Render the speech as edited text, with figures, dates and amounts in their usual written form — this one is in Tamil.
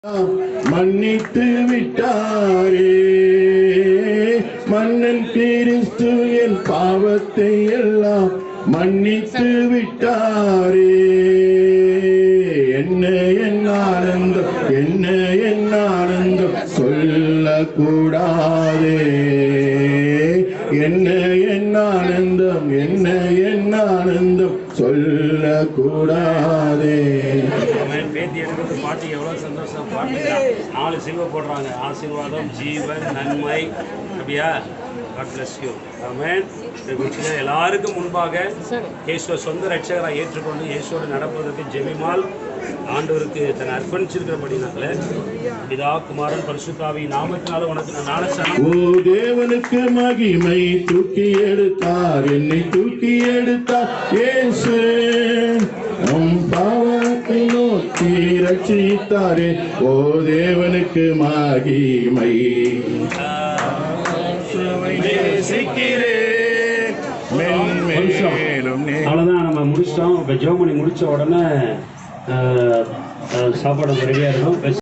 மன்னித்து விட்டாரே மன்னன் கிறிஸ்து என் பாவத்தை எல்லாம் மன்னித்து விட்டாரே. என்ன என் ஆனந்தம், என்ன என் ஆனந்தம் சொல்லக்கூடாதே. என்ன என் ஆனந்தம், என்ன என் ஆனந்தம் சொல்லக்கூடாதே. பேத்தி எடுக்கிறது பாட்டி எவ்வளோ சந்தோஷம். பாட்டு 4 சிலுவை போடுறாங்க. ஆசீர்வாதம், ஜீவன், நன்மை. அப்படியா? God bless you. ஆமென். எல்லாருக்கும் முன்பாக இயேசுவை சொந்த ரட்சகராக ஏற்றுக்கொண்டு இயேசுவோடு நடப்பதற்கு ஜெபிமால் ஆண்டவருக்கு தன்னை அர்ப்பணிச்சிருக்கிறபடினால பிதா குமாரன் பரிசுத்தாவி நாமத்தினால உனக்கு நான் ஞானஸ்நானம். ஓ தேவனுக்கு மகிமை, தூக்கி எடுத்தார் என்னை தூக்கி எடுத்தார் இயேசு. நம் பாவத்தை நோக்கி ரட்சித்தாரே. ஓ தேவனுக்கு மகிமை. அவ்வளோதான், நம்ம முடிச்சிட்டோம். இப்போ ஜோமணி முடிச்ச உடனே சாப்பாடு ரெடியாக இருக்கும்.